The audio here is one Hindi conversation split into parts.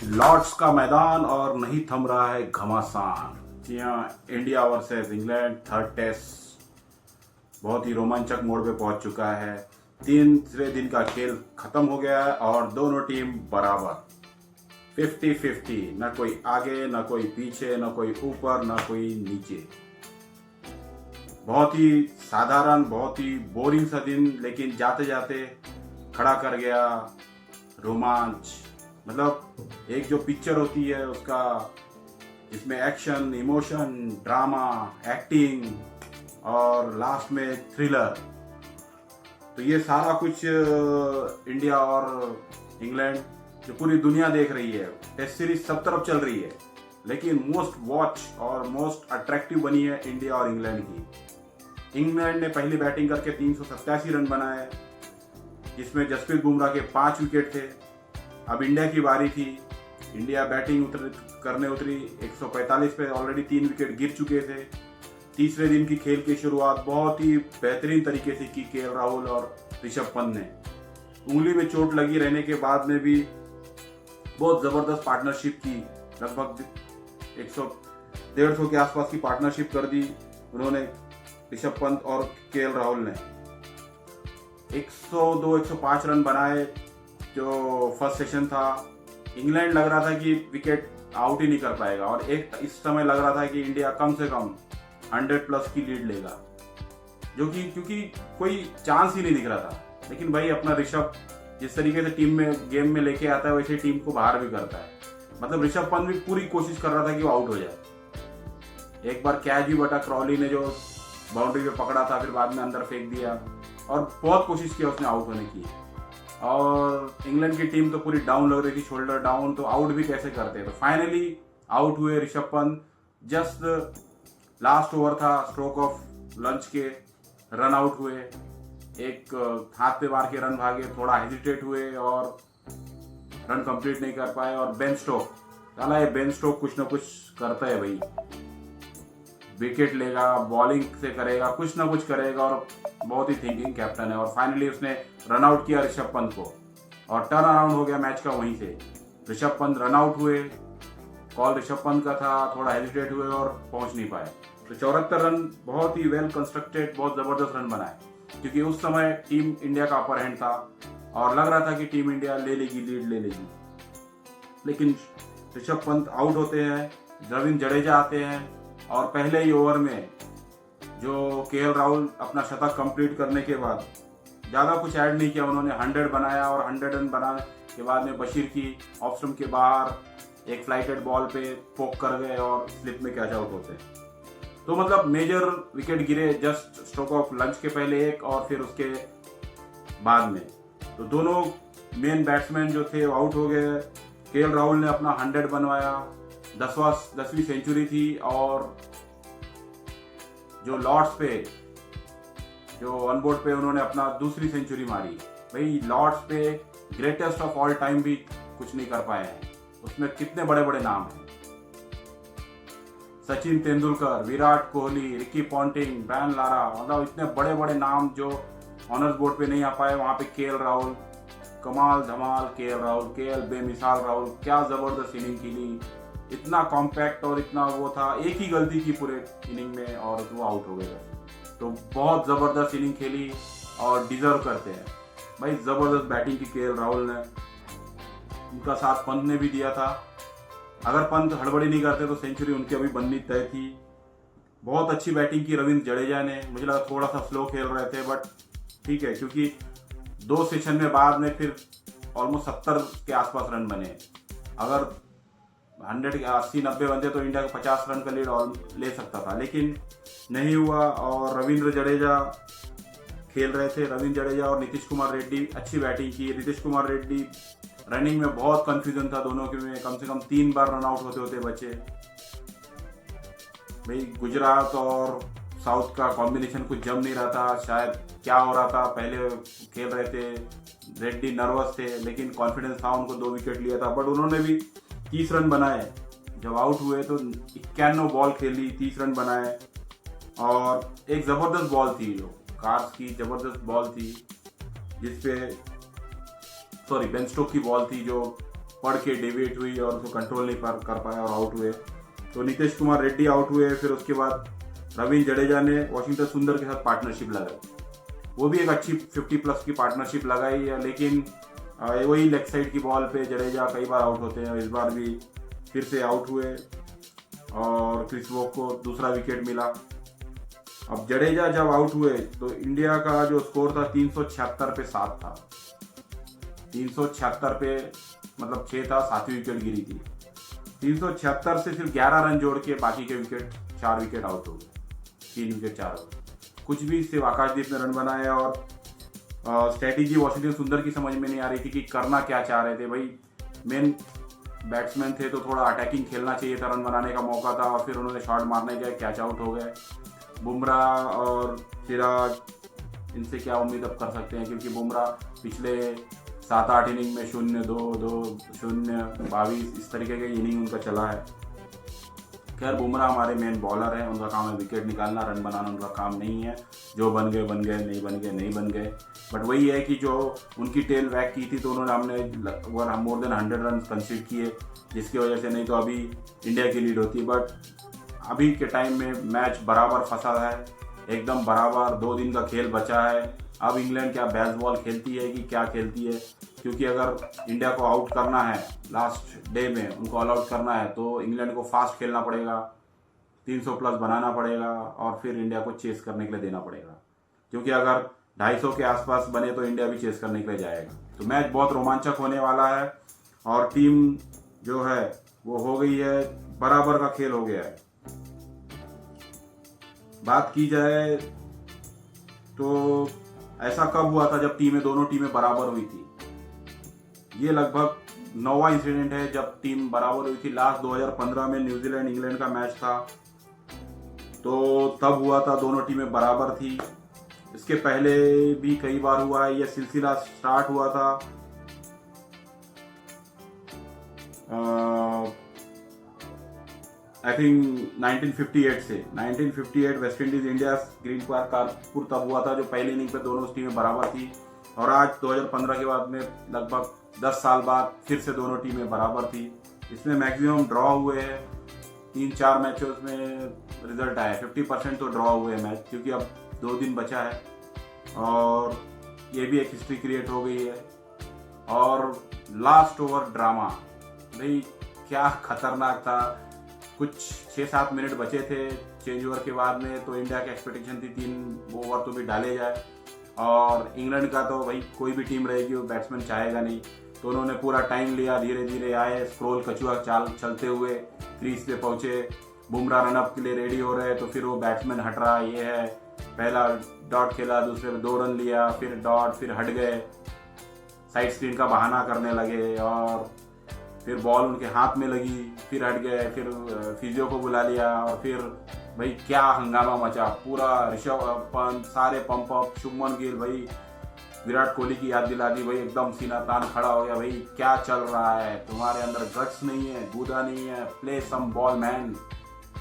लॉर्ड्स का मैदान और नहीं थम रहा है घमासान। जी हाँ, India versus England third test बहुत ही रोमांचक मोड़ पे पहुंच चुका है। तीसरे दिन का खेल खत्म हो गया है और दोनों टीम बराबर 50-50, न कोई आगे न कोई पीछे, न कोई ऊपर न कोई नीचे। बहुत ही साधारण, बहुत ही बोरिंग सा दिन, लेकिन जाते जाते खड़ा कर गया रोमांच। मतलब एक जो पिक्चर होती है उसका, जिसमें एक्शन, इमोशन, ड्रामा, एक्टिंग और लास्ट में थ्रिलर, तो ये सारा कुछ इंडिया और इंग्लैंड जो पूरी दुनिया देख रही है। टेस्ट सीरीज सब तरफ चल रही है, लेकिन मोस्ट वॉच और मोस्ट अट्रैक्टिव बनी है इंडिया और इंग्लैंड की। इंग्लैंड ने पहली बैटिंग करके 387 रन बनाए, जिसमें जसप्रीत बुमराह के 5 विकेट थे। अब इंडिया की बारी थी। इंडिया बैटिंग करने उतरी 145 पे, ऑलरेडी 3 विकेट गिर चुके थे। तीसरे दिन की खेल की शुरुआत बहुत ही बेहतरीन तरीके से की केएल राहुल और ऋषभ पंत ने। उंगली में चोट लगी रहने के बाद में भी बहुत जबरदस्त पार्टनरशिप की, लगभग 100-150 के आसपास की पार्टनरशिप कर दी उन्होंने, ऋषभ पंत और केएल राहुल ने। 102-105 रन बनाए जो फर्स्ट सेशन था। इंग्लैंड लग रहा था कि विकेट आउट ही नहीं कर पाएगा, और एक इस समय लग रहा था कि इंडिया कम से कम 100+ की लीड लेगा, जो कि क्योंकि कोई चांस ही नहीं दिख रहा था। लेकिन भाई अपना ऋषभ जिस तरीके से टीम में गेम में लेके आता है, वैसे टीम को बाहर भी करता है। मतलब ऋषभ पंत भी पूरी कोशिश कर रहा था कि वो आउट हो जाए। एक बार कैच भी बटा, क्रॉली ने जो बाउंड्री पे पकड़ा था, फिर बाद में अंदर फेंक दिया, और बहुत कोशिश किया उसने आउट होने की। और इंग्लैंड की टीम तो पूरी डाउन लग रही थी, शोल्डर डाउन, तो आउट भी कैसे करते। तो फाइनली आउट हुए Rishabh Pant. Just last over था, स्ट्रोक ऑफ लंच के रन आउट हुए। एक हाथ पे मार के रन भागे, थोड़ा हेजिटेट हुए और रन कंप्लीट नहीं कर पाए। और बेन स्टोक, साला ये बेन स्टोक कुछ ना कुछ करता है भाई, विकेट लेगा, बॉलिंग से करेगा, कुछ ना कुछ करेगा, और बहुत ही थिंकिंग कैप्टन है। और फाइनली उसने रन आउट किया ऋषभ पंत को, और टर्न अराउंड हो गया मैच का वहीं से। ऋषभ पंत रन आउट हुए, कॉल ऋषभ पंत का था, थोड़ा हेजिटेट हुए और पहुंच नहीं पाए। तो 74 रन, बहुत ही वेल कंस्ट्रक्टेड, बहुत जबरदस्त रन बनाए, क्योंकि उस समय टीम इंडिया का अपर हैंड था और लग रहा था कि टीम इंडिया ले लेगी, लीड ले लेगी। लेकिन ऋषभ पंत आउट होते हैं, रविंद्र जडेजा आते हैं, और पहले ही ओवर में जो केएल राहुल अपना शतक कंप्लीट करने के बाद ज़्यादा कुछ ऐड नहीं किया, उन्होंने 100 बनाया। और 100 रन बनाने के बाद में बशीर की ऑफ स्टंप के बाहर एक फ्लाइटेड बॉल पे पोक कर गए और स्लिप में कैच आउट होते। तो मतलब मेजर विकेट गिरे जस्ट स्ट्रोक ऑफ लंच के पहले एक, और फिर उसके बाद में। तो दोनों मेन बैट्समैन जो थे वो आउट हो गए। केएल राहुल ने अपना 100 बनवाया, 10वीं सेंचुरी थी। और जो लॉर्ड्स पे, जो ऑनबोर्ड पे उन्होंने अपना दूसरी सेंचुरी मारी। भाई लॉर्ड्स पे ग्रेटेस्ट ऑफ ऑल टाइम भी कुछ नहीं कर पाए हैं। उसमें कितने बड़े बड़े नाम हैं, Sachin Tendulkar, Virat Kohli, Ricky Ponting, Brian Lara, मतलब इतने बड़े बड़े नाम जो ऑनर्स बोर्ड पे नहीं आ पाए, वहां पे केएल राहुल, कमाल धमाल केएल राहुल, केएल बेमिसाल राहुल, क्या जबरदस्त इनिंग खेली, इतना कॉम्पैक्ट और इतना वो था। एक ही गलती की पूरे इनिंग में और वो आउट हो गए। तो बहुत जबरदस्त इनिंग खेली और डिजर्व करते हैं भाई। जबरदस्त बैटिंग की केएल राहुल ने, उनका साथ पंत ने भी दिया था। अगर पंत हड़बड़ी नहीं करते तो सेंचुरी उनकी अभी बननी तय थी। बहुत अच्छी बैटिंग की रविंद्र जडेजा ने, मुझे लगा थोड़ा सा स्लो खेल रहे थे, बट ठीक है, क्योंकि 2 सेशन में बाद में फिर ऑलमोस्ट 70 के आसपास रन बने। अगर 100 के 80-90 बनते तो इंडिया को 50 रन का लीड और ले सकता था, लेकिन नहीं हुआ। और रविंद्र जडेजा खेल रहे थे, रविंद्र जडेजा और नीतीश कुमार रेड्डी अच्छी बैटिंग की। नीतीश कुमार रेड्डी रनिंग में बहुत कंफ्यूजन था दोनों के में, कम से कम 3 बार रन आउट होते होते बचे। भाई गुजरात और साउथ का कॉम्बिनेशन कुछ जम नहीं रहा था, शायद क्या हो रहा था। पहले खेल रहे थे, रेड्डी नर्वस थे, लेकिन कॉन्फिडेंस था, उनको 2 विकेट लिया था। बट उन्होंने भी 30 रन बनाए। जब आउट हुए तो 91 बॉल खेली, 30 रन बनाए। और एक जबरदस्त बॉल थी, जो कार्स की जबरदस्त बॉल थी, जिसपे बेन स्टोक की बॉल थी, जो पढ़ के डेविएट हुई और उसको कंट्रोल नहीं कर पाया और आउट हुए। तो नीतीश कुमार रेड्डी आउट हुए। फिर उसके बाद रविंद्र जडेजा ने वाशिंगटन सुंदर के साथ पार्टनरशिप लगाई, वो भी एक अच्छी 50+ की पार्टनरशिप लगाई है, लेकिन वही लेग साइड की बॉल पे जडेजा कई बार आउट होते हैं। इस बार भी फिर से आउट हुए और क्रिस वोक को दूसरा विकेट मिला। अब जडेजा जब आउट हुए तो इंडिया का जो स्कोर था 376 पे 7 था, 376 पे मतलब 6 था, 7वीं विकेट गिरी थी। 376 से सिर्फ 11 रन जोड़ के बाकी के विकेट 4 विकेट आउट हो गए, 3 विकेट 4 आउट, कुछ भी। सिर्फ आकाशदीप ने रन बनाए और स्ट्रेटेजी वाशिंगटन सुंदर की समझ में नहीं आ रही थी कि करना क्या चाह रहे थे। भाई मेन बैट्समैन थे तो थोड़ा अटैकिंग खेलना चाहिए था, रन बनाने का मौका था, और फिर उन्होंने शॉट मारने गए, कैच आउट हो गए। बुमराह और सिराज, इनसे क्या उम्मीद अब कर सकते हैं, क्योंकि बुमराह पिछले 7-8 इनिंग में 0-2, 0, 22 इस तरीके के इनिंग उनका चला है। खैर बुमराह हमारे मेन बॉलर हैं, उनका काम है विकेट निकालना, रन बनाना उनका काम नहीं है। जो बन गए बन गए, नहीं बन गए नहीं बन गए। बट वही है कि जो उनकी टेल बैक की थी तो उन्होंने हमने मोर देन 100 रन कंसीड किए, जिसकी वजह से नहीं तो अभी इंडिया की लीड होती। बट अभी के टाइम में मैच बराबर फंसा है, एकदम बराबर। 2 दिन का खेल बचा है। अब इंग्लैंड क्या बेसबॉल खेलती है कि क्या खेलती है, क्योंकि अगर इंडिया को आउट करना है लास्ट डे में, उनको ऑल आउट करना है, तो इंग्लैंड को फास्ट खेलना पड़ेगा, 300+ बनाना पड़ेगा और फिर इंडिया को चेस करने के लिए देना पड़ेगा। क्योंकि अगर 250 के आसपास बने तो इंडिया भी चेस करने के लिए जाएगा। तो मैच बहुत रोमांचक होने वाला है और टीम जो है वो हो गई है, बराबर का खेल हो गया है। बात की जाए तो ऐसा कब हुआ था जब दोनों टीमें बराबर हुई थी? ये लगभग 9वां इंसिडेंट है जब टीम बराबर हुई थी। लास्ट 2015 में न्यूजीलैंड इंग्लैंड का मैच था, तो तब हुआ था, दोनों टीमें बराबर थी। इसके पहले भी कई बार हुआ है। यह सिलसिला स्टार्ट हुआ था आई थिंक 1958 से। 1958 West Indies India green park Kanpur तब हुआ था, जो पहली इनिंग पे दोनों टीमें बराबर थी। और आज 2015 के बाद में लगभग 10 साल बाद फिर से दोनों टीमें बराबर थी। इसमें मैक्सिमम ड्रॉ हुए हैं, 3-4 मैचों में रिजल्ट आया। 50% तो ड्रॉ हुए हैं मैच, क्योंकि अब 2 दिन बचा है और ये भी एक हिस्ट्री क्रिएट हो गई है। और लास्ट ओवर ड्रामा, भाई क्या खतरनाक था। कुछ 6-7 मिनट बचे थे चेंज ओवर के बाद में, तो इंडिया की एक्सपेक्टेशन थी 3 ओवर तो भी डाले जाए। और इंग्लैंड का तो भाई कोई भी टीम रहेगी वो बैट्समैन चाहेगा नहीं, तो उन्होंने पूरा टाइम लिया, धीरे धीरे आए, स्क्रोल कछुआ चाल चलते हुए क्रीज पे पहुंचे। बुमराह रनअप के लिए रेडी हो रहे, तो फिर वो बैट्समैन हट रहा, ये है। पहला डॉट खेला, दूसरे में 2 रन लिया, फिर डॉट, फिर हट गए, साइड स्क्रीन का बहाना करने लगे और फिर बॉल उनके हाथ में लगी, फिर हट गए, फिर फिजियो को बुला लिया और फिर भाई क्या हंगामा मचा। पूरा ऋषभ पंत, सारे पंप अप, शुभमन गिल, भाई विराट कोहली की याद दिला दी। भाई एकदम सीना तान खड़ा हो गया, भाई क्या चल रहा है, तुम्हारे अंदर गट्स नहीं है, गूदा नहीं है, प्ले सम बॉल मैन,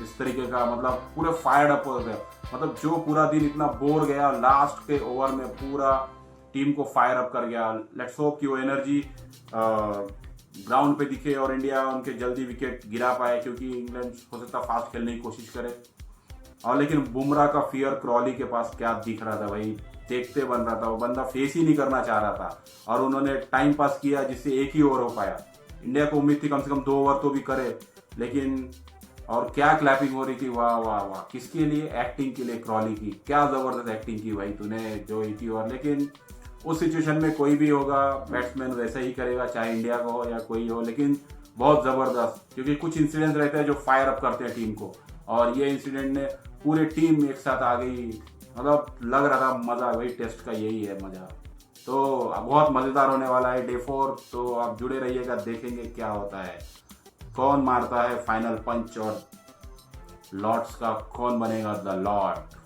इस तरीके का। मतलब पूरे फायर्ड अप हो गए। मतलब जो पूरा दिन इतना बोर गया, लास्ट के ओवर में पूरा टीम को फायर अप कर गया। लेट्स होप कि वो एनर्जी ग्राउंड पे दिखे और इंडिया उनके जल्दी विकेट गिरा पाए, क्योंकि इंग्लैंड हो सकता फास्ट खेलने की कोशिश करे। और लेकिन बुमराह का फियर क्रॉली के पास क्या दिख रहा था भाई, देखते बन रहा था, वो बंदा फेस ही नहीं करना चाह रहा था और उन्होंने टाइम पास किया जिससे 1 ही ओवर हो पाया। इंडिया को उम्मीद थी कम से कम 2 ओवर तो भी करे, लेकिन और क्या क्लैपिंग हो रही थी, वाह वाह वाह। किसके लिए? एक्टिंग के लिए, क्रॉली की। क्या जबरदस्त एक्टिंग की भाई तूने जो 1 ही ओवर। लेकिन उस सिचुएशन में कोई भी होगा बैट्समैन वैसा ही करेगा, चाहे इंडिया का हो या कोई हो। लेकिन बहुत ज़बरदस्त, क्योंकि कुछ इंसिडेंट्स रहते हैं जो फायर अप करते हैं टीम को, और ये इंसिडेंट ने पूरे टीम एक साथ आ गई। मतलब लग रहा था मज़ा, वही टेस्ट का यही है मज़ा। तो बहुत मज़ेदार होने वाला है डे 4, तो आप जुड़े रहिएगा, देखेंगे क्या होता है, कौन मारता है फाइनल पंच और लॉर्ड्स का कौन बनेगा द लॉर्ड।